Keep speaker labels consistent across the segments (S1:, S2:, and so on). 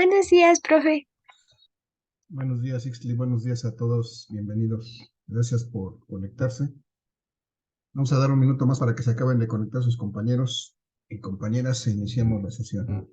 S1: Buenos días, profe.
S2: Buenos días, Ixtli. Buenos días a todos. Bienvenidos. Gracias por conectarse. Vamos a dar un minuto más para que se acaben de conectar sus compañeros y compañeras e iniciamos la sesión.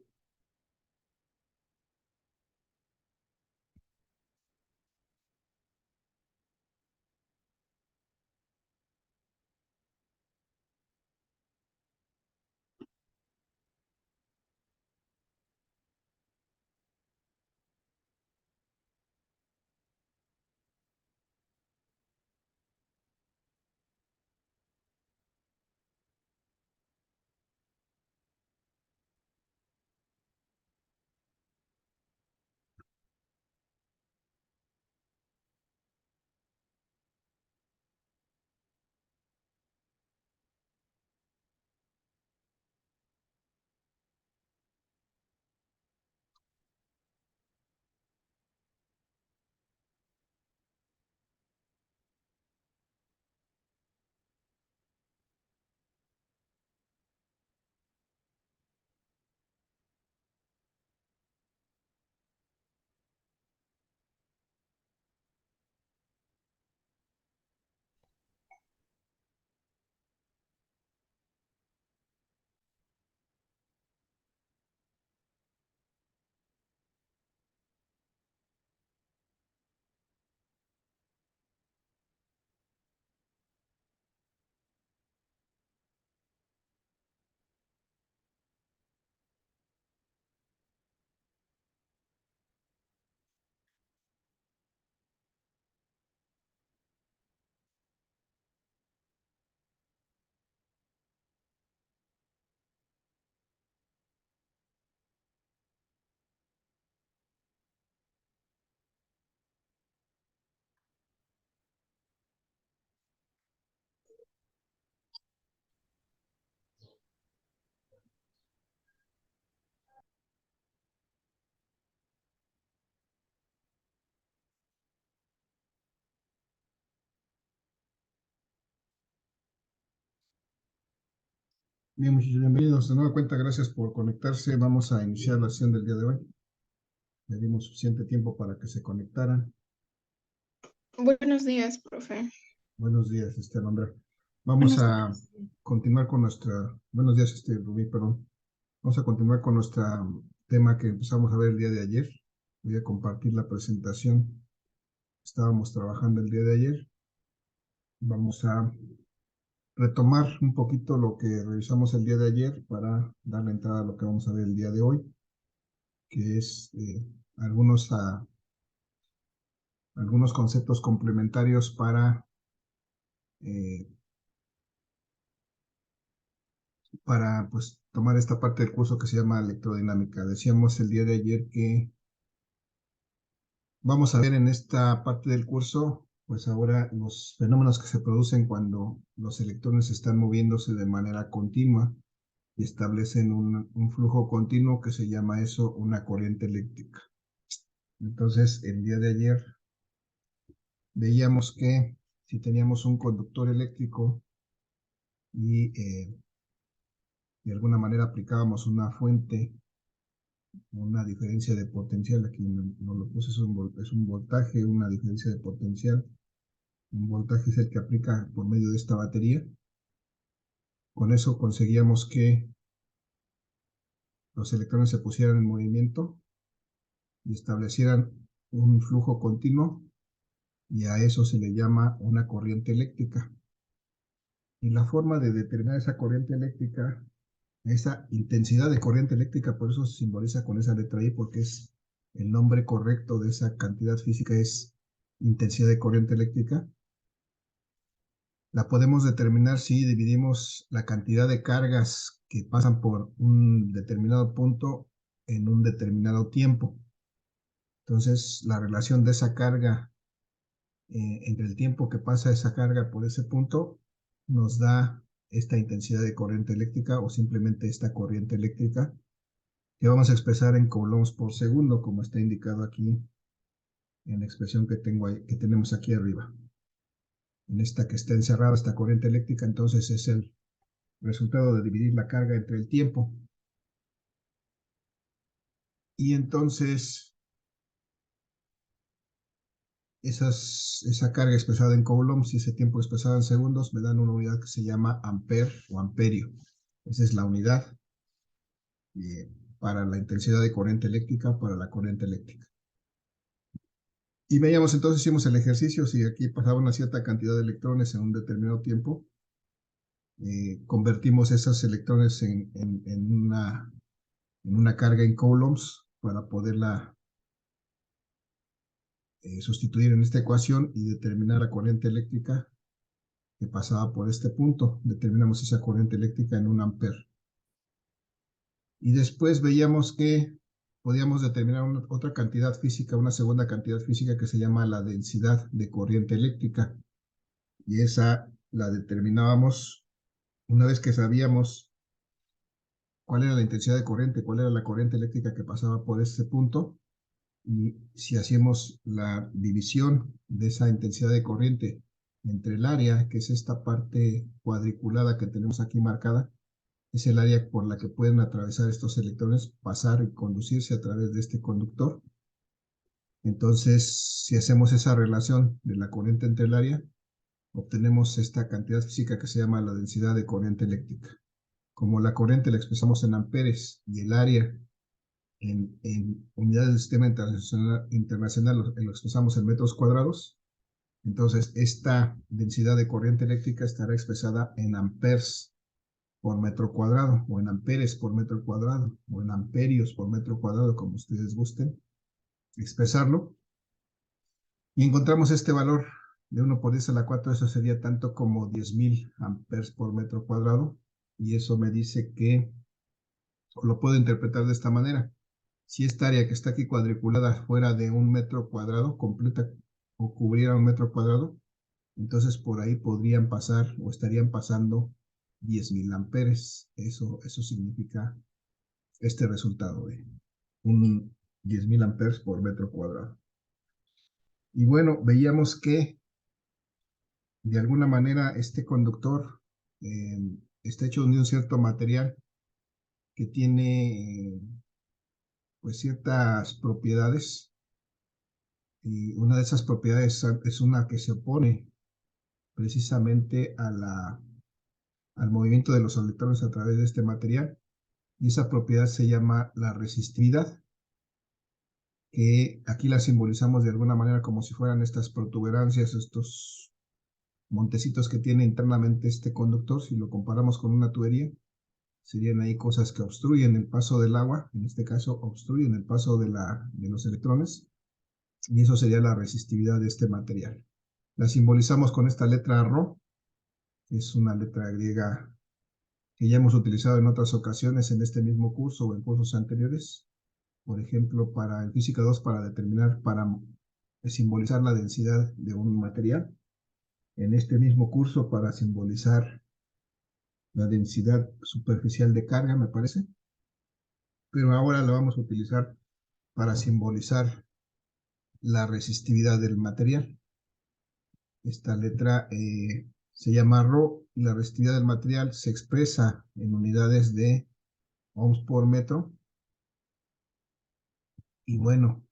S2: Bien, muchachos, bienvenidos de nueva cuenta. Gracias por conectarse. Vamos a iniciar la sesión del día de hoy. Le dimos suficiente tiempo para que se conectaran.
S3: Buenos días, profe.
S2: Buenos días, Alondra. Vamos
S3: Buenos
S2: a
S3: días.
S2: continuar con nuestra... Buenos días, Rubí, perdón. Vamos a continuar con nuestro tema que empezamos a ver el día de ayer. Voy a compartir la presentación. Estábamos trabajando el día de ayer. Vamos a retomar un poquito lo que revisamos el día de ayer para darle entrada a lo que vamos a ver el día de hoy, que es algunos conceptos complementarios eh, para pues, tomar esta parte del curso que se llama electrodinámica. Decíamos el día de ayer que vamos a ver en esta parte del curso, pues ahora los fenómenos que se producen cuando los electrones están moviéndose de manera continua y establecen un flujo continuo que se llama eso una corriente eléctrica. Entonces, el día de ayer veíamos que si teníamos un conductor eléctrico y de alguna manera aplicábamos una fuente, una diferencia de potencial, aquí no lo puse, es un voltaje, una diferencia de potencial. Un voltaje es el que aplica por medio de esta batería. Con eso conseguíamos que los electrones se pusieran en movimiento y establecieran un flujo continuo, y a eso se le llama una corriente eléctrica. Y la forma de determinar esa corriente eléctrica, esa intensidad de corriente eléctrica, por eso se simboliza con esa letra I, porque es el nombre correcto de esa cantidad física, es intensidad de corriente eléctrica. La podemos determinar si dividimos la cantidad de cargas que pasan por un determinado punto en un determinado tiempo. Entonces, la relación de esa carga entre el tiempo que pasa esa carga por ese punto nos da esta intensidad de corriente eléctrica o simplemente esta corriente eléctrica que vamos a expresar en coulombs por segundo, como está indicado aquí en la expresión que tenemos aquí arriba. En esta que está encerrada esta corriente eléctrica, entonces es el resultado de dividir la carga entre el tiempo. Y entonces esa carga expresada en coulombs y ese tiempo expresado en segundos me dan una unidad que se llama ampere o amperio. Esa es la unidad para la intensidad de corriente eléctrica, para la corriente eléctrica. Y veíamos entonces, hicimos el ejercicio, si aquí pasaba una cierta cantidad de electrones en un determinado tiempo, convertimos esos electrones en una carga en coulombs para poderla sustituir en esta ecuación y determinar la corriente eléctrica que pasaba por este punto. Determinamos esa corriente eléctrica en 1 ampere. Y después veíamos que podíamos determinar otra cantidad física, una segunda cantidad física que se llama la densidad de corriente eléctrica. Y esa la determinábamos una vez que sabíamos cuál era la intensidad de corriente, cuál era la corriente eléctrica que pasaba por este punto. Y si hacíamos la división de esa intensidad de corriente entre el área, que es esta parte cuadriculada que tenemos aquí marcada, es el área por la que pueden atravesar estos electrones, pasar y conducirse a través de este conductor. Entonces, si hacemos esa relación de la corriente entre el área, obtenemos esta cantidad física que se llama la densidad de corriente eléctrica. Como la corriente la expresamos en amperes y el área en unidades del sistema internacional lo expresamos en metros cuadrados, entonces esta densidad de corriente eléctrica estará expresada en amperes por metro cuadrado, o en amperes por metro cuadrado, o en amperios por metro cuadrado, como ustedes gusten expresarlo. Y encontramos este valor de 1 por 10 a la 4, eso sería tanto como 10.000 amperes por metro cuadrado, y eso me dice que lo puedo interpretar de esta manera. Si esta área que está aquí cuadriculada fuera de 1 metro cuadrado completa o cubriera 1 metro cuadrado, entonces por ahí podrían pasar o estarían pasando 10.000 amperes. Eso significa este resultado de 10.000 amperes por metro cuadrado. Y bueno, veíamos que de alguna manera este conductor está hecho de un cierto material que tiene pues ciertas propiedades, y una de esas propiedades es una que se opone precisamente al movimiento de los electrones a través de este material, y esa propiedad se llama la resistividad, que aquí la simbolizamos de alguna manera como si fueran estas protuberancias, estos montecitos que tiene internamente este conductor. Si lo comparamos con una tubería, serían ahí cosas que obstruyen el paso del agua, en este caso obstruyen el paso de los electrones, y eso sería la resistividad de este material. La simbolizamos con esta letra ρ, que es una letra griega que ya hemos utilizado en otras ocasiones en este mismo curso o en cursos anteriores. Por ejemplo, en Física 2, para simbolizar la densidad de un material. En este mismo curso, para simbolizar la densidad superficial de carga, me parece. Pero ahora la vamos a utilizar para simbolizar la resistividad del material. Esta letra se llama ρ, y la resistividad del material se expresa en unidades de ohms por metro. Y bueno,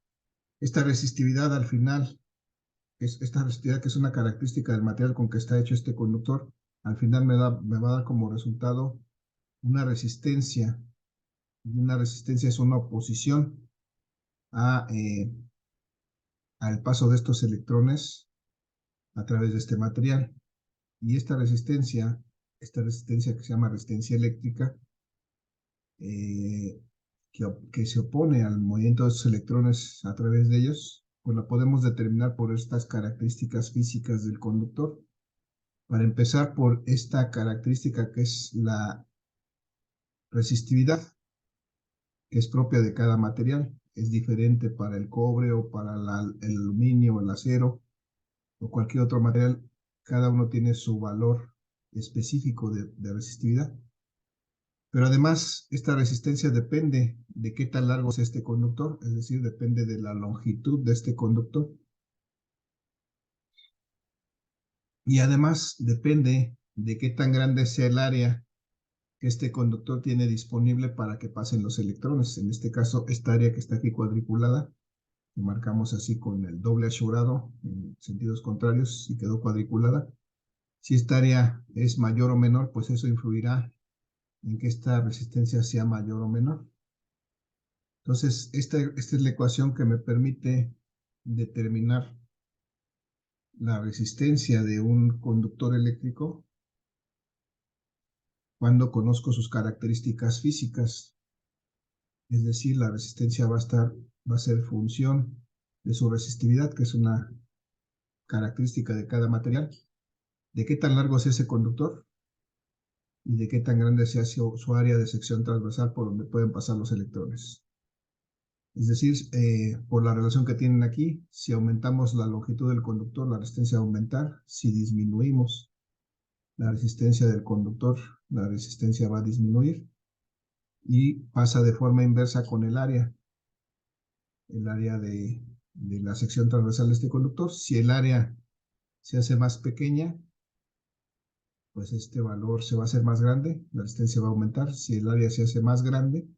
S2: esta resistividad al final, esta resistividad que es una característica del material con que está hecho este conductor, al final me va a dar como resultado una resistencia. Y una resistencia es una oposición al paso de estos electrones a través de este material. Y esta resistencia que se llama resistencia eléctrica, que se opone al movimiento de estos electrones a través de ellos, pues la podemos determinar por estas características físicas del conductor. Para empezar, por esta característica que es la resistividad, que es propia de cada material. Es diferente para el cobre o para el aluminio, el acero o cualquier otro material. Cada uno tiene su valor específico de resistividad. Pero además, esta resistencia depende de qué tan largo es este conductor, es decir, depende de la longitud de este conductor. Y además depende de qué tan grande sea el área que este conductor tiene disponible para que pasen los electrones. En este caso, esta área que está aquí cuadriculada, que marcamos así con el doble achurado en sentidos contrarios y quedó cuadriculada. Si esta área es mayor o menor, pues eso influirá en que esta resistencia sea mayor o menor. Entonces, esta es la ecuación que me permite determinar la resistencia de un conductor eléctrico cuando conozco sus características físicas. Es decir, la resistencia va a ser función de su resistividad, que es una característica de cada material, de qué tan largo es ese conductor y de qué tan grande sea su área de sección transversal por donde pueden pasar los electrones. Es decir, por la relación que tienen aquí, si aumentamos la longitud del conductor, la resistencia va a aumentar. Si disminuimos la resistencia del conductor, la resistencia va a disminuir. Y pasa de forma inversa con el área de la sección transversal de este conductor. Si el área se hace más pequeña, pues este valor se va a hacer más grande, la resistencia va a aumentar. Si el área se hace más grande,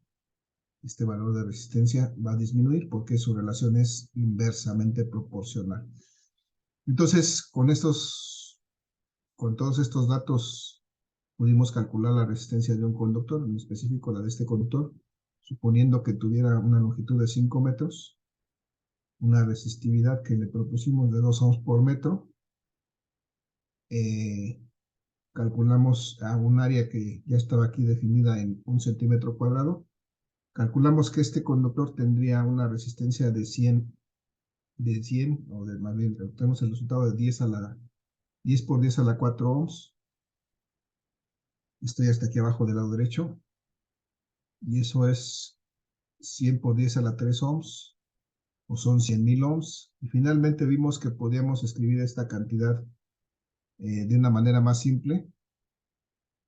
S2: este valor de resistencia va a disminuir porque su relación es inversamente proporcional. Entonces, con todos estos datos, pudimos calcular la resistencia de un conductor, en específico la de este conductor, suponiendo que tuviera una longitud de 5 metros, una resistividad que le propusimos de 2 ohms por metro. Calculamos a un área que ya estaba aquí definida en 1 centímetro cuadrado. Calculamos que este conductor tendría una resistencia de 100, o más bien, tenemos el resultado de 10 por 10 a la 4 ohms. Estoy hasta aquí abajo del lado derecho. Y eso es 100 por 10 a la 3 ohms, o son 100,000 ohms. Y finalmente vimos que podíamos escribir esta cantidad de una manera más simple.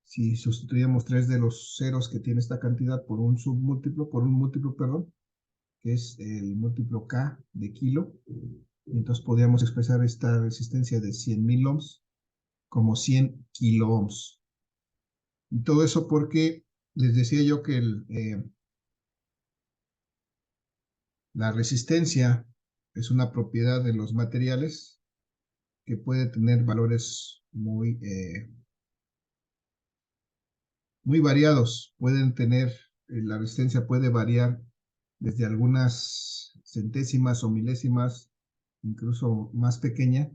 S2: Si sustituíamos 3 de los ceros que tiene esta cantidad por un múltiplo, perdón, que es el múltiplo K de kilo, entonces podríamos expresar esta resistencia de 100,000 ohms como 100 kilo ohms. Y todo eso porque les decía yo que la resistencia es una propiedad de los materiales que puede tener valores muy variados. La resistencia puede variar desde algunas centésimas o milésimas, incluso más pequeña,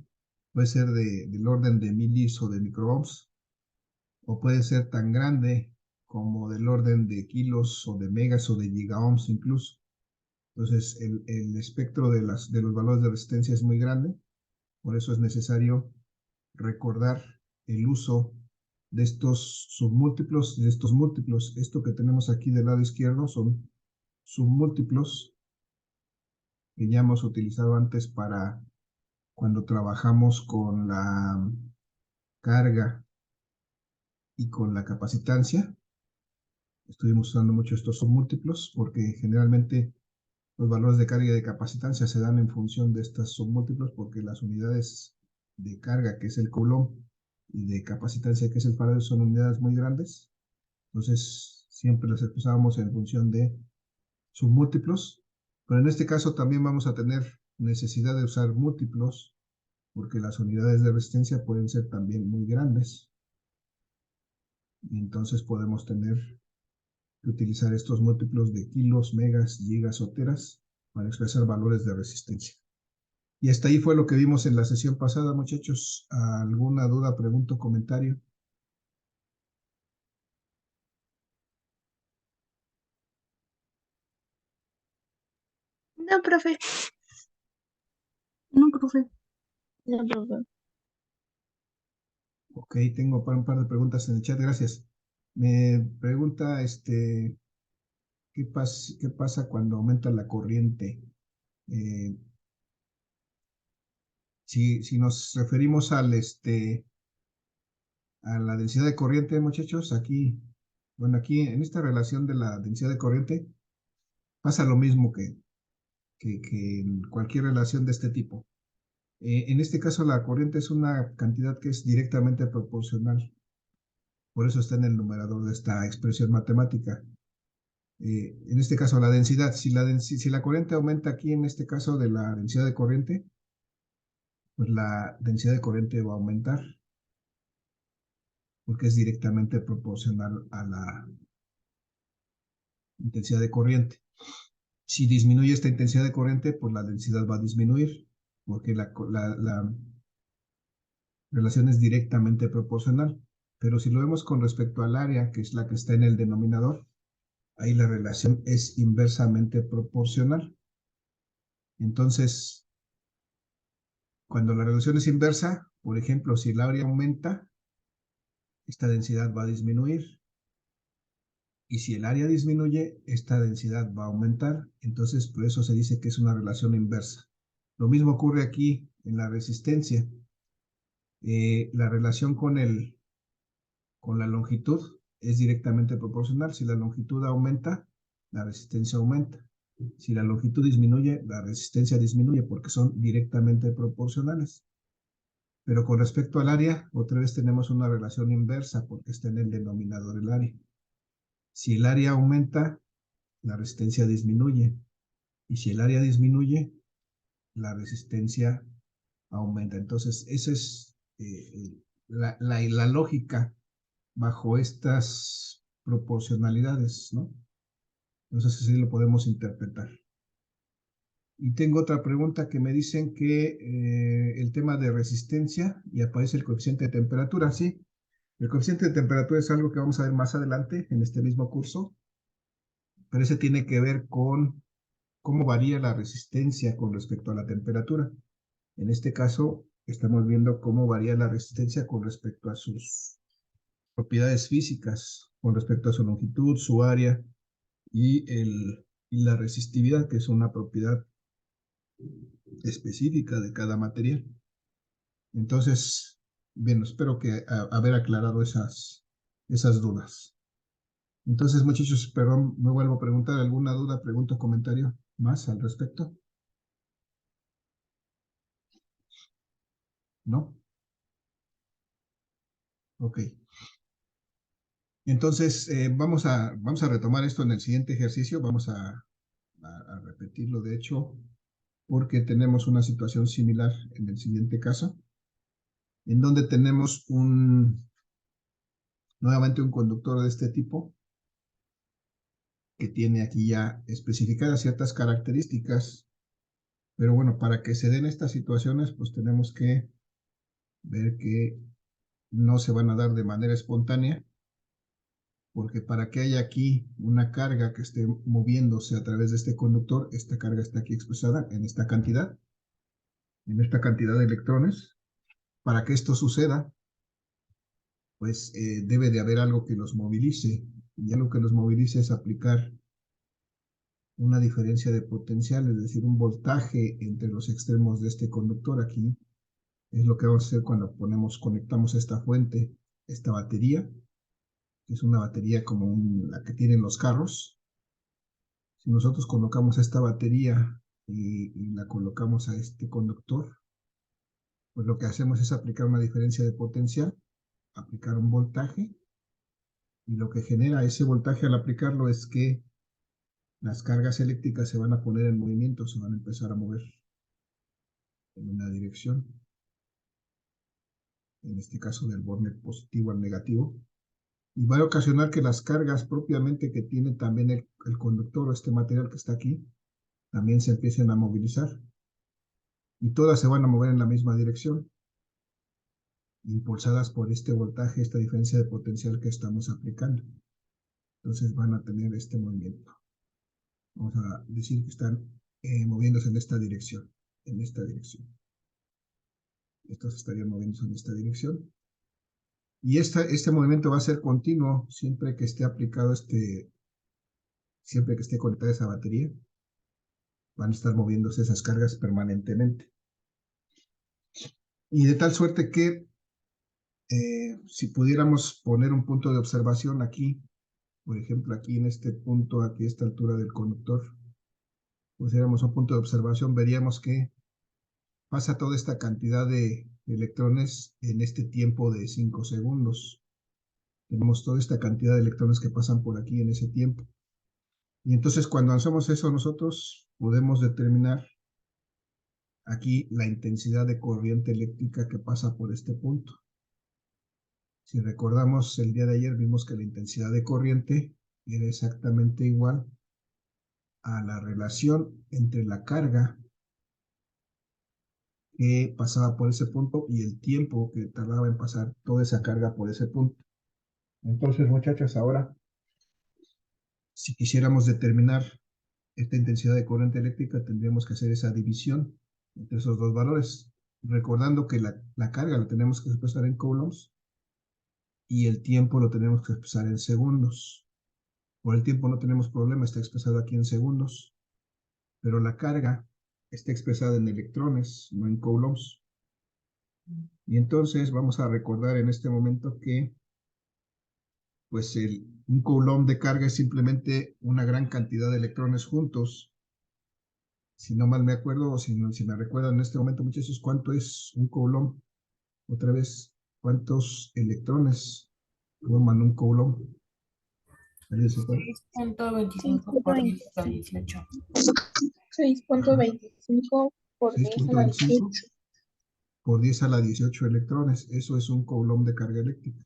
S2: puede ser del orden de milis o de microohms, o puede ser tan grande como del orden de kilos o de megas o de gigaohms incluso. Entonces, el espectro de los valores de resistencia es muy grande, por eso es necesario recordar el uso de estos submúltiplos y de estos múltiplos. Esto que tenemos aquí del lado izquierdo son submúltiplos que ya hemos utilizado antes para cuando trabajamos con la carga y con la capacitancia. Estuvimos usando mucho estos submúltiplos porque generalmente los valores de carga y de capacitancia se dan en función de estos submúltiplos porque las unidades de carga, que es el coulomb, y de capacitancia, que es el farad, son unidades muy grandes. Entonces, siempre las expresábamos en función de submúltiplos. Pero en este caso también vamos a tener necesidad de usar múltiplos porque las unidades de resistencia pueden ser también muy grandes. Y entonces podemos tener que utilizar estos múltiplos de kilos, megas, gigas o teras para expresar valores de resistencia. Y hasta ahí fue lo que vimos en la sesión pasada, muchachos. ¿Alguna duda, pregunta o comentario?
S1: No, profe. No, profe.
S3: No, profe.
S2: Ok, tengo un par de preguntas en el chat, gracias. Me pregunta, ¿qué pasa cuando aumenta la corriente? Si nos referimos a la densidad de corriente, muchachos, aquí en esta relación de la densidad de corriente, pasa lo mismo que en cualquier relación de este tipo. En este caso, la corriente es una cantidad que es directamente proporcional Por eso está en el numerador de esta expresión matemática. En este caso, la densidad. Si la corriente aumenta aquí, en este caso de la densidad de corriente, pues la densidad de corriente va a aumentar, porque es directamente proporcional a la intensidad de corriente. Si disminuye esta intensidad de corriente, pues la densidad va a disminuir, porque la relación es directamente proporcional. Pero si lo vemos con respecto al área, que es la que está en el denominador, ahí la relación es inversamente proporcional. Entonces, cuando la relación es inversa, por ejemplo, si el área aumenta, esta densidad va a disminuir. Y si el área disminuye, esta densidad va a aumentar. Entonces, por eso se dice que es una relación inversa. Lo mismo ocurre aquí en la resistencia. La relación con la longitud es directamente proporcional. Si la longitud aumenta, la resistencia aumenta. Si la longitud disminuye, la resistencia disminuye porque son directamente proporcionales. Pero con respecto al área, otra vez tenemos una relación inversa porque está en el denominador el área. Si el área aumenta, la resistencia disminuye. Y si el área disminuye, la resistencia aumenta. Entonces, esa es la lógica bajo estas proporcionalidades, ¿no? Entonces, así lo podemos interpretar. Y tengo otra pregunta que me dicen que el tema de resistencia y aparece el coeficiente de temperatura, ¿sí? El coeficiente de temperatura es algo que vamos a ver más adelante en este mismo curso, pero ese tiene que ver con cómo varía la resistencia con respecto a la temperatura. En este caso, estamos viendo cómo varía la resistencia con respecto a sus propiedades físicas, con respecto a su longitud, su área y la resistividad, que es una propiedad específica de cada material. Entonces, bien, espero que haber aclarado esas dudas. Entonces, muchachos, perdón, me vuelvo a preguntar alguna duda, pregunta, comentario más al respecto. ¿No? Ok. Entonces, vamos a retomar esto en el siguiente ejercicio. Vamos a repetirlo, de hecho, porque tenemos una situación similar en el siguiente caso, en donde tenemos nuevamente un conductor de este tipo, que tiene aquí ya especificadas ciertas características. Pero bueno, para que se den estas situaciones, pues tenemos que ver que no se van a dar de manera espontánea, porque para que haya aquí una carga que esté moviéndose a través de este conductor, esta carga está aquí expresada en esta cantidad de electrones. Para que esto suceda, pues debe de haber algo que los movilice, y algo que los movilice es aplicar una diferencia de potencial, es decir, un voltaje entre los extremos de este conductor aquí. Es lo que vamos a hacer cuando conectamos esta fuente, esta batería, que es una batería como la que tienen los carros. Si nosotros colocamos esta batería y la colocamos a este conductor, pues lo que hacemos es aplicar una diferencia de potencial, aplicar un voltaje, y lo que genera ese voltaje al aplicarlo es que las cargas eléctricas se van a poner en movimiento, se van a empezar a mover en una dirección, en este caso del borde positivo al negativo, y va a ocasionar que las cargas propiamente que tiene también el conductor o este material que está aquí, también se empiecen a movilizar, y todas se van a mover en la misma dirección, impulsadas por este voltaje, esta diferencia de potencial que estamos aplicando. Entonces van a tener este movimiento. Vamos a decir que están moviéndose en esta dirección, Estos estarían moviéndose en esta dirección. Y este movimiento va a ser continuo siempre que esté aplicado siempre que esté conectada esa batería. Van a estar moviéndose esas cargas permanentemente. Y de tal suerte que si pudiéramos poner un punto de observación aquí, por ejemplo, aquí en este punto, aquí a esta altura del conductor, pusiéramos un punto de observación, veríamos que pasa toda esta cantidad de electrones en este tiempo de 5 segundos. Tenemos toda esta cantidad de electrones que pasan por aquí en ese tiempo. Y entonces cuando hacemos eso nosotros podemos determinar aquí la intensidad de corriente eléctrica que pasa por este punto. Si recordamos el día de ayer vimos que la intensidad de corriente era exactamente igual a la relación entre la carga que pasaba por ese punto y el tiempo que tardaba en pasar toda esa carga por ese punto. Entonces, muchachos, ahora, si quisiéramos determinar esta intensidad de corriente eléctrica, tendríamos que hacer esa división entre esos dos valores, recordando que la carga la tenemos que expresar en coulombs y el tiempo lo tenemos que expresar en segundos. Por el tiempo no tenemos problema, está expresado aquí en segundos, pero la carga está expresada en electrones, no en coulombs. Y entonces vamos a recordar en este momento que pues un coulomb de carga es simplemente una gran cantidad de electrones juntos. Si no mal me acuerdo, o si me recuerdan en este momento, muchachos, ¿cuánto es un coulomb? Otra vez, ¿cuántos electrones forman un coulomb? ¿Alguien se acuerda?
S4: 6.25 por 10 a la 18.
S3: 6.25 por 10 a la
S2: 6.25
S3: 18.
S2: por 10 a la 18 electrones. Eso es un coulomb de carga eléctrica.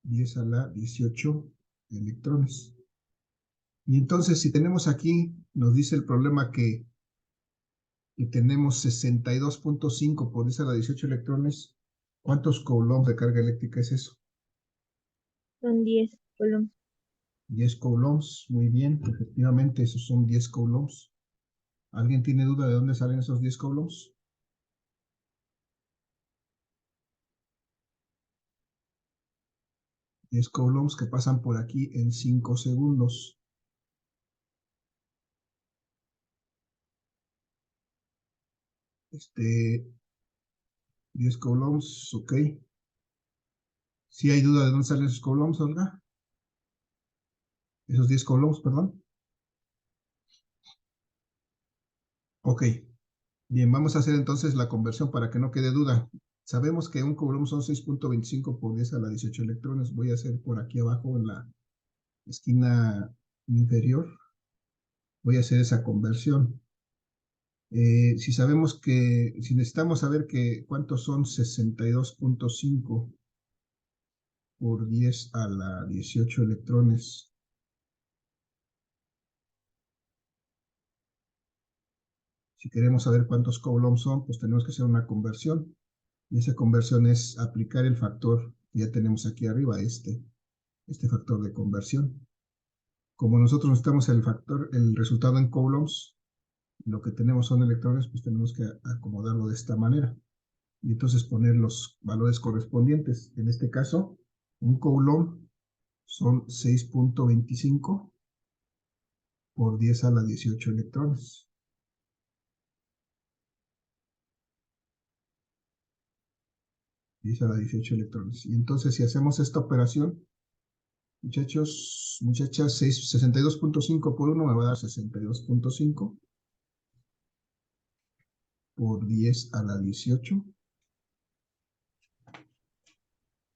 S2: 10 a la 18 electrones. Y entonces, si tenemos aquí, nos dice el problema que tenemos 62.5 por 10 a la 18 electrones, ¿cuántos coulombs de carga eléctrica es eso?
S1: Son 10 coulombs.
S2: 10 coulombs, muy bien, efectivamente, esos son 10 coulombs. ¿Alguien tiene duda de dónde salen esos 10 coulombs? Diez coulombs que pasan por aquí en 5 segundos. Este, 10 coulombs, ok. ¿Sí hay duda de dónde salen esos coulombs, Olga? Esos 10 coulombs, perdón. Ok, bien, vamos a hacer entonces la conversión para que no quede duda. Sabemos que un coulomb son 6.25 por 10 a la 18 electrones. Voy a hacer por aquí abajo en la esquina inferior. Voy a hacer esa conversión. Si necesitamos saber cuántos son 62.5 por 10 a la 18 electrones. Si queremos saber cuántos coulombs son, pues tenemos que hacer una conversión. Y esa conversión es aplicar el factor que ya tenemos aquí arriba, este factor de conversión. Como nosotros necesitamos el resultado en coulombs, lo que tenemos son electrones, pues tenemos que acomodarlo de esta manera. Y entonces poner los valores correspondientes. En este caso, un coulomb son 6.25 por 10 a la 18 electrones. A la 18 electrones. Y entonces, si hacemos esta operación, muchachos, muchachas, 62.5 por 1 me va a dar 62.5 por 10 a la 18.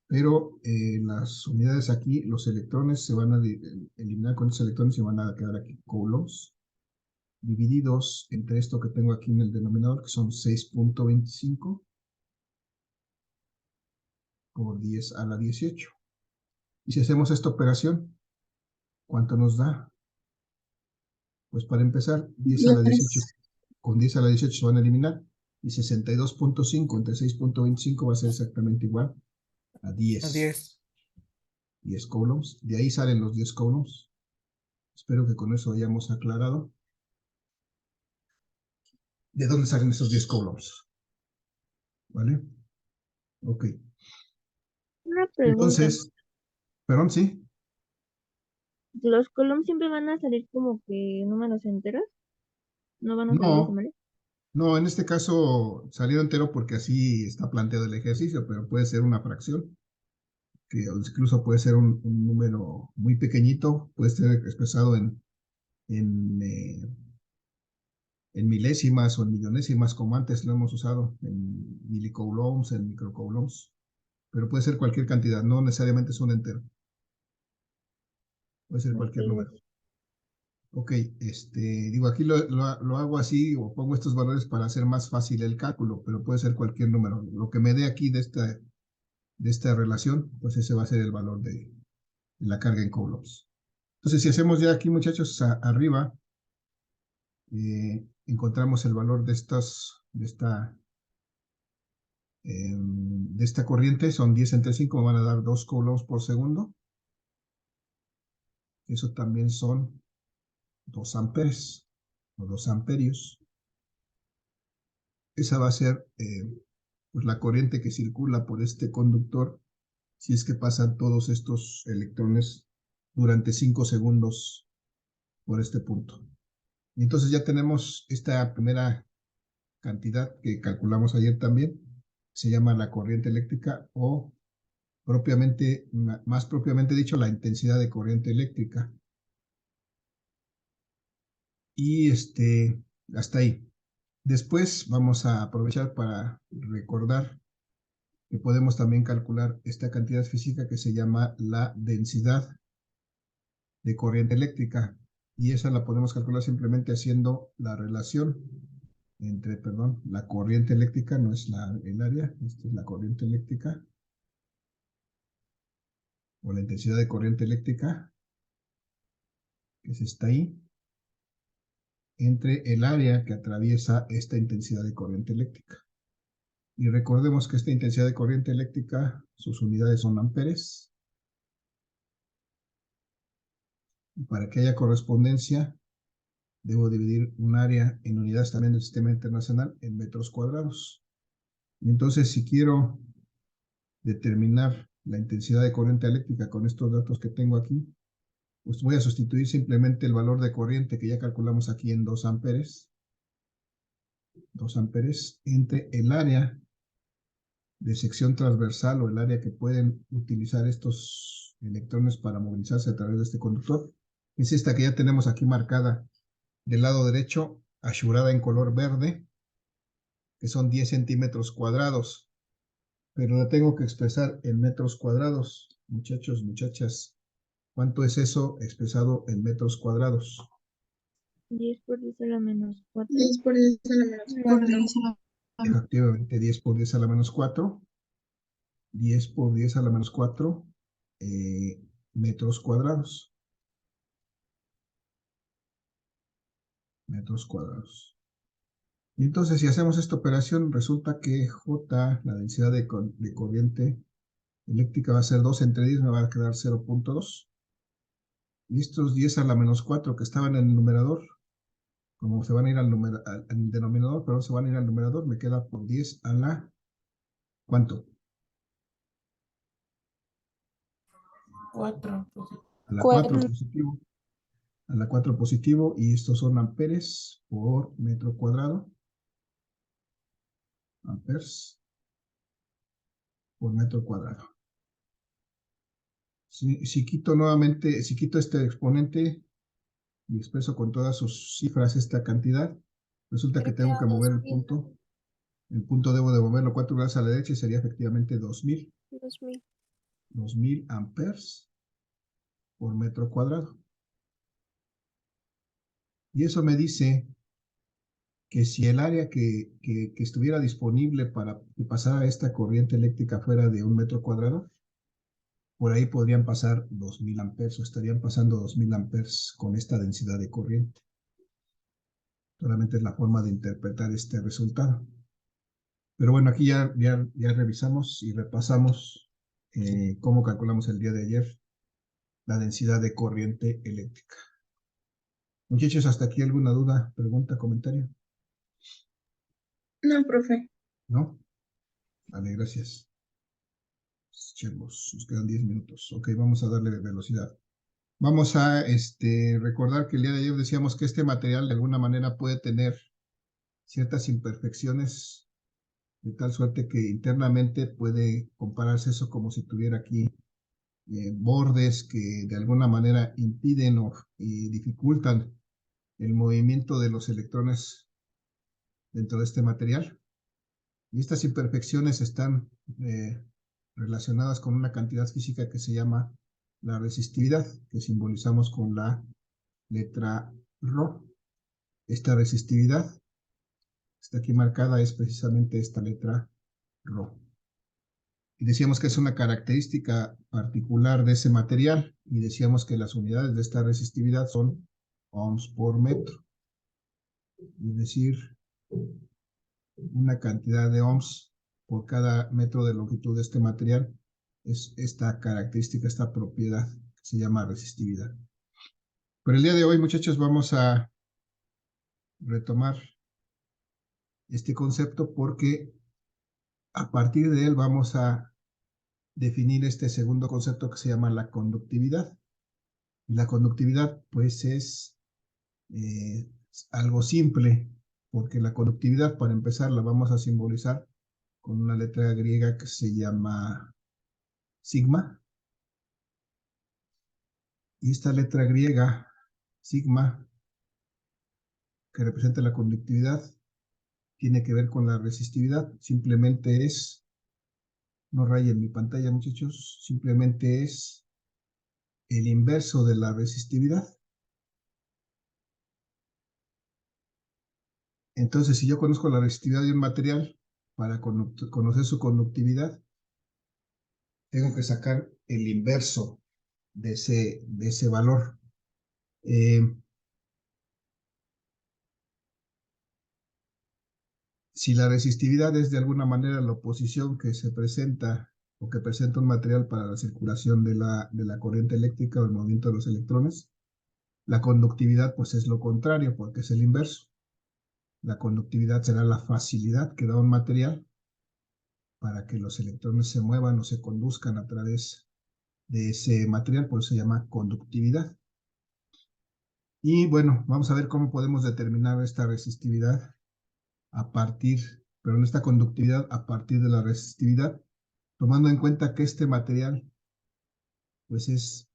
S2: Pero las unidades aquí, los electrones se van a eliminar con estos electrones y van a quedar aquí coulombs divididos entre esto que tengo aquí en el denominador, que son 6.25 por 10 a la 18. Y si hacemos esta operación, ¿cuánto nos da? Pues para empezar, 10 a la 18 con 10 a la 18 se van a eliminar y 62.5 entre 6.25 va a ser exactamente igual a 10.
S4: A 10.
S2: 10 coulombs. De ahí salen los 10 coulombs. Espero que con eso hayamos aclarado. ¿De dónde salen esos 10 coulombs? ¿Vale? Ok.
S1: Una pregunta.
S2: Entonces, perdón, sí.
S1: ¿Los coulombs siempre van a salir como que números enteros? ¿No van a salir
S2: No,
S1: decimales?
S2: no, en este caso salió entero porque así está planteado el ejercicio, pero puede ser una fracción, que incluso puede ser un número muy pequeñito, puede ser expresado en, eh, en milésimas o en millonésimas, como antes lo hemos usado, en milicoulombs, en microcoulombs. pero puede ser cualquier cantidad, no necesariamente es un entero. Puede ser cualquier
S1: Ok.
S2: número. Ok, digo, aquí lo hago así o pongo estos valores para hacer más fácil el cálculo, pero puede ser cualquier número. Lo que me dé aquí de esta relación, pues ese va a ser el valor de la carga en coulombs. Entonces, si hacemos ya aquí, muchachos, arriba, encontramos el valor de esta corriente, son 10 entre 5, me van a dar 2 coulombs por segundo. Eso también son 2 amperes o 2 amperios. Esa va a ser pues la corriente que circula por este conductor si es que pasan todos estos electrones durante 5 segundos por este punto. Y entonces ya tenemos esta primera cantidad que calculamos ayer también, se llama la corriente eléctrica o más propiamente dicho, la intensidad de corriente eléctrica. Y hasta ahí. Después vamos a aprovechar para recordar que podemos también calcular esta cantidad física que se llama la densidad de corriente eléctrica. Y esa la podemos calcular simplemente haciendo la relación entre, la corriente eléctrica, no es el área, esta es la corriente eléctrica, o la intensidad de corriente eléctrica, que está ahí, entre el área que atraviesa esta intensidad de corriente eléctrica. Y recordemos que esta intensidad de corriente eléctrica, sus unidades son amperes. Y para que haya correspondencia, debo dividir un área en unidades también del sistema internacional en metros cuadrados. Y entonces, si quiero determinar la intensidad de corriente eléctrica con estos datos que tengo aquí, pues voy a sustituir simplemente el valor de corriente que ya calculamos aquí en 2 amperes. 2 amperes entre el área de sección transversal o el área que pueden utilizar estos electrones para movilizarse a través de este conductor. Es esta que ya tenemos aquí marcada del lado derecho, asurada en color verde, que son 10 centímetros cuadrados. Pero la tengo que expresar en metros cuadrados. Muchachos, muchachas, ¿cuánto es eso expresado en metros cuadrados?
S1: 10 por 10 a la menos 4.
S3: 10 por 10 a la menos
S4: Por
S3: 4.
S4: 10 a la
S2: Efectivamente, 10 por 10 a la menos 4. 10 por 10 a la menos 4 metros cuadrados. Metros cuadrados. Y entonces, si hacemos esta operación, resulta que J, la densidad de corriente eléctrica va a ser 2 entre 10, me va a quedar 0.2. Y estos 10 a la menos 4 que estaban en el numerador, como se van a ir al denominador, pero se van a ir al numerador, me queda por 10 a la, ¿cuánto?
S4: 4.
S2: A la 4
S3: 4.
S2: positivo. A la 4 positivo, y estos son amperes por metro cuadrado. Amperes por metro cuadrado. Si quito este exponente y expreso con todas sus cifras esta cantidad, resulta que tengo que mover el punto. El punto debo de moverlo 4 grados a la derecha y sería efectivamente 2000. 2000 amperes por metro cuadrado. Y eso me dice que si el área que estuviera disponible para que pasara esta corriente eléctrica fuera de 1 metro cuadrado, por ahí podrían pasar 2000 amperes o estarían pasando 2000 amperes con esta densidad de corriente. Solamente es la forma de interpretar este resultado. Pero bueno, aquí ya revisamos y repasamos cómo calculamos el día de ayer la densidad de corriente eléctrica. Muchachos, ¿hasta aquí alguna duda, pregunta, comentario?
S3: No, profe.
S2: ¿No? Vale, gracias. Chemos, nos quedan 10 minutos. Ok, vamos a darle velocidad. Vamos a recordar que el día de ayer decíamos que este material de alguna manera puede tener ciertas imperfecciones, de tal suerte que internamente puede compararse eso como si tuviera aquí bordes que de alguna manera impiden y dificultan el movimiento de los electrones dentro de este material. Y estas imperfecciones están relacionadas con una cantidad física que se llama la resistividad, que simbolizamos con la letra Rho. Esta resistividad está aquí marcada, es precisamente esta letra Rho. Y decíamos que es una característica particular de ese material, y decíamos que las unidades de esta resistividad son ohms por metro. Es decir, una cantidad de ohms por cada metro de longitud de este material es esta característica, esta propiedad que se llama resistividad. Pero el día de hoy, muchachos, vamos a retomar este concepto porque a partir de él vamos a definir este segundo concepto que se llama la conductividad. Y la conductividad, pues, es algo simple, porque la conductividad, para empezar, la vamos a simbolizar con una letra griega que se llama sigma. Y esta letra griega, sigma, que representa la conductividad, tiene que ver con la resistividad. Simplemente es, no rayen mi pantalla, muchachos, simplemente es el inverso de la resistividad. Entonces, si yo conozco la resistividad de un material, para conocer su conductividad, tengo que sacar el inverso de ese valor. Si la resistividad es de alguna manera la oposición que se presenta o que presenta un material para la circulación de la corriente eléctrica o el movimiento de los electrones, la conductividad pues es lo contrario, porque es el inverso. La conductividad será la facilidad que da un material para que los electrones se muevan o se conduzcan a través de ese material, por eso se llama conductividad. Y bueno, vamos a ver cómo podemos determinar esta resistividad esta conductividad a partir de la resistividad, tomando en cuenta que este material pues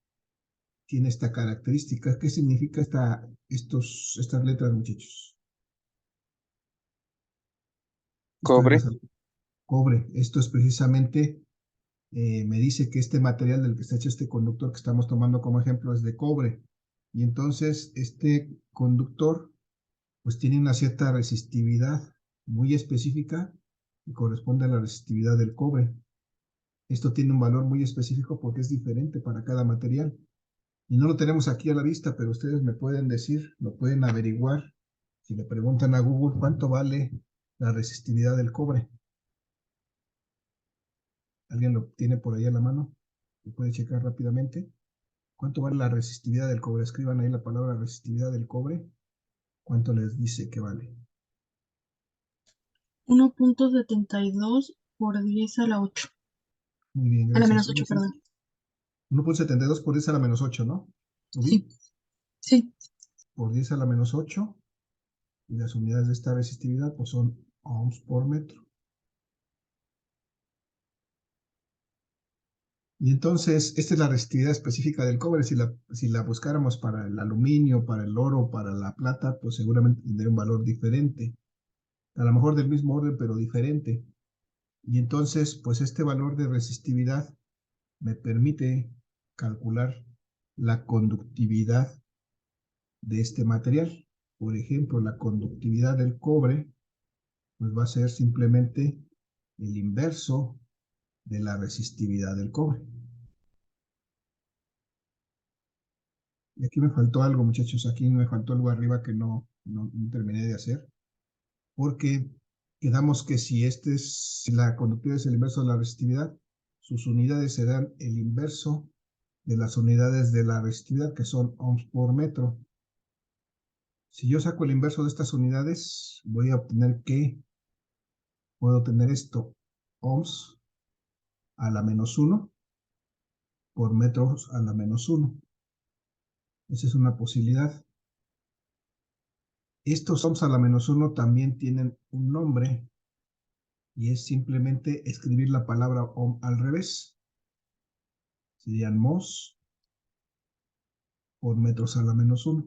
S2: tiene esta característica. ¿Qué significa estas letras, muchachos?
S5: Cobre.
S2: Cobre. Esto es precisamente, me dice que este material del que está hecho este conductor que estamos tomando como ejemplo es de cobre. Y entonces este conductor pues tiene una cierta resistividad muy específica que corresponde a la resistividad del cobre. Esto tiene un valor muy específico porque es diferente para cada material. Y no lo tenemos aquí a la vista, pero ustedes me pueden decir, lo pueden averiguar. Si le preguntan a Google cuánto vale la resistividad del cobre. ¿Alguien lo tiene por ahí a la mano? ¿Lo puede checar rápidamente? ¿Cuánto vale la resistividad del cobre? Escriban ahí la palabra resistividad del cobre. ¿Cuánto les dice que vale?
S4: 1.72 por 10 a la 8.
S2: Muy bien,
S4: A la
S2: gracias.
S4: menos 8, perdón.
S2: 1.72 por 10 a la menos 8, ¿no? ¿Lo vi?
S4: Sí.
S2: Por 10 a la menos 8. Y las unidades de esta resistividad pues son ohms por metro. Y entonces, esta es la resistividad específica del cobre. Si la buscáramos para el aluminio, para el oro, para la plata, pues seguramente tendría un valor diferente. A lo mejor del mismo orden, pero diferente. Y entonces, pues este valor de resistividad me permite calcular la conductividad de este material. Por ejemplo, la conductividad del cobre, pues va a ser simplemente el inverso de la resistividad del cobre. Y aquí me faltó algo, muchachos. Aquí me faltó algo arriba que no terminé de hacer. Porque quedamos que si la conductividad es el inverso de la resistividad, sus unidades serán el inverso de las unidades de la resistividad, que son ohms por metro. Si yo saco el inverso de estas unidades, voy a obtener puedo obtener esto, ohms a la menos 1 por metros a la menos 1. Esa es una posibilidad. Estos ohms a la menos 1 también tienen un nombre, y es simplemente escribir la palabra ohm al revés. Serían mos por metros a la menos 1.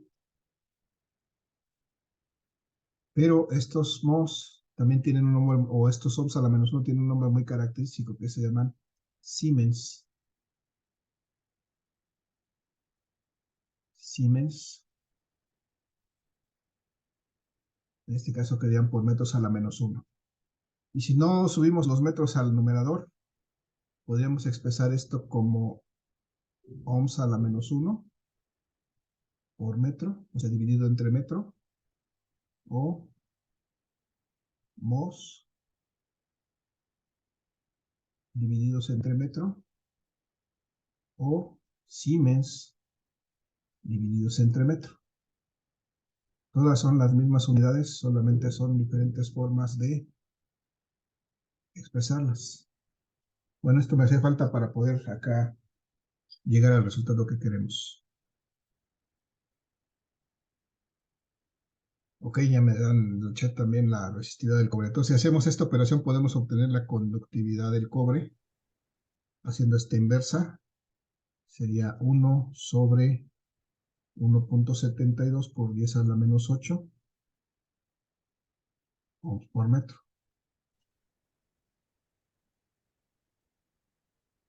S2: Pero estos mos también tienen un nombre, o estos ohms a la menos 1 tienen un nombre muy característico que se llaman Siemens. Siemens. En este caso quedarían por metros a la menos 1. Y si no subimos los metros al numerador, podríamos expresar esto como ohms a la menos 1 por metro, o sea, dividido entre metro, o mos divididos entre metro, o Siemens divididos entre metro. Todas son las mismas unidades, solamente son diferentes formas de expresarlas. Bueno, esto me hace falta para poder acá llegar al resultado que queremos. Ok, ya me dan en el chat también la resistividad del cobre. Entonces, si hacemos esta operación, podemos obtener la conductividad del cobre. Haciendo esta inversa, sería 1 sobre 1.72 por 10 a la menos 8 ohms por metro.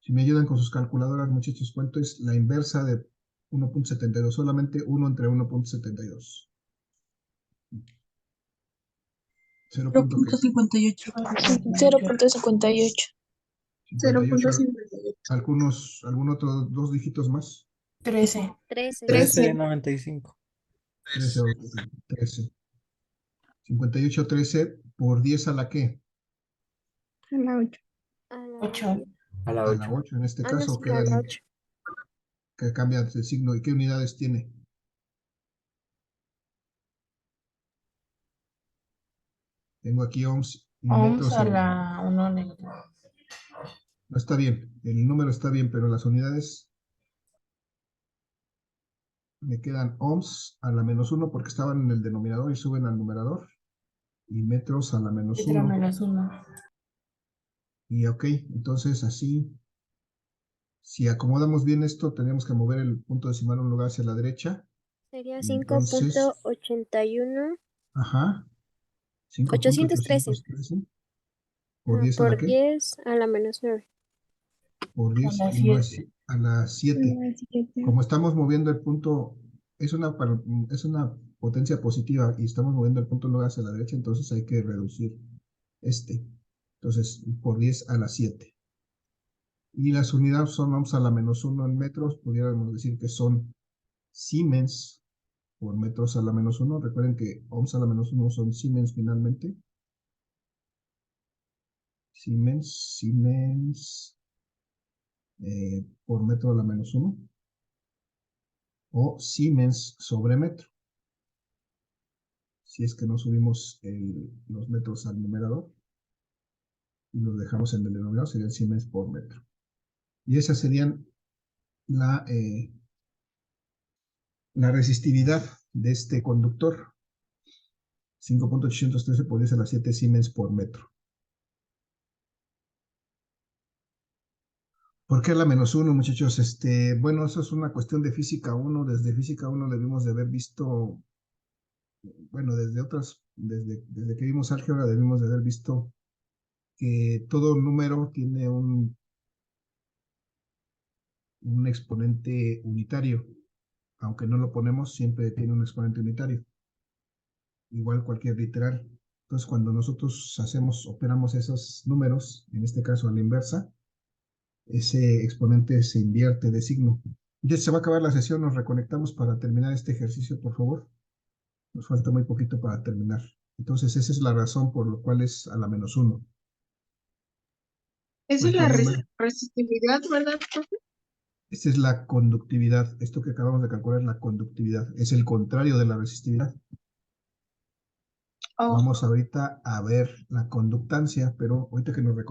S2: Si me ayudan con sus calculadoras, muchachos, ¿cuánto es la inversa de 1.72? Solamente 1 entre 1.72.
S4: 0.58.
S3: 0.58.
S2: 58. ¿Algún otro dos dígitos más?
S4: 13.
S5: 13.95.
S2: 13. 58, 13 por 10 a la ¿qué?
S3: A la 8.
S5: A la
S4: 8.
S5: A la
S2: A la
S5: 8.
S2: 8 en este
S5: Ah, no,
S2: caso,
S5: sí,
S2: queda
S5: a la
S2: ahí
S5: 8.
S2: que cambia de signo. ¿Y qué unidades tiene? Tengo aquí ohms y
S4: Ohms
S2: metros.
S4: a la 1 negra.
S2: No está bien, el número está bien, pero las unidades me quedan ohms a la menos 1 porque estaban en el denominador y suben al numerador. Y metros a la menos
S4: Letra
S2: 1.
S4: menos 1.
S2: Y ok, entonces así, si acomodamos bien esto, tenemos que mover el punto decimal un lugar hacia la derecha.
S5: Sería
S2: Y entonces,
S5: 5.81.
S2: ajá,
S5: 813.
S2: 5.813 por 10 a la
S5: Por
S2: ¿qué?
S5: 10 a la menos 9.
S2: Por
S4: A
S2: 10
S4: la
S2: y no
S4: 7.
S2: a la 7. Como estamos moviendo el punto, es una potencia positiva y estamos moviendo el punto lugar hacia la derecha, entonces hay que reducir este. Entonces, por 10 a la 7. Y las unidades son ohms a la menos 1 en metros, pudiéramos decir que son Siemens por metros a la menos 1. Recuerden que ohms a la menos 1 son Siemens finalmente. Siemens por metro a la menos 1. O Siemens sobre metro. Si es que no subimos los metros al numerador y los dejamos en el denominador, serían Siemens por metro. Y esas serían la resistividad de este conductor. 5.813 por 10 a la 7 Siemens por metro. ¿Por qué a la menos 1, muchachos? Bueno, eso es una cuestión de física 1. Desde física 1 debimos de haber visto, bueno, desde que vimos álgebra debimos de haber visto que todo número tiene un exponente unitario. Aunque no lo ponemos, siempre tiene un exponente unitario. Igual cualquier literal. Entonces, cuando nosotros operamos esos números, en este caso a la inversa, ese exponente se invierte de signo. Ya se va a acabar la sesión, nos reconectamos para terminar este ejercicio, por favor. Nos falta muy poquito para terminar. Entonces, esa es la razón por la cual es a la menos 1.
S3: Esa es la resistividad, ¿verdad, profe?
S2: Esta es la conductividad. Esto que acabamos de calcular es la conductividad. Es el contrario de la resistividad.
S3: Oh.
S2: Vamos ahorita a ver la conductancia, pero ahorita que nos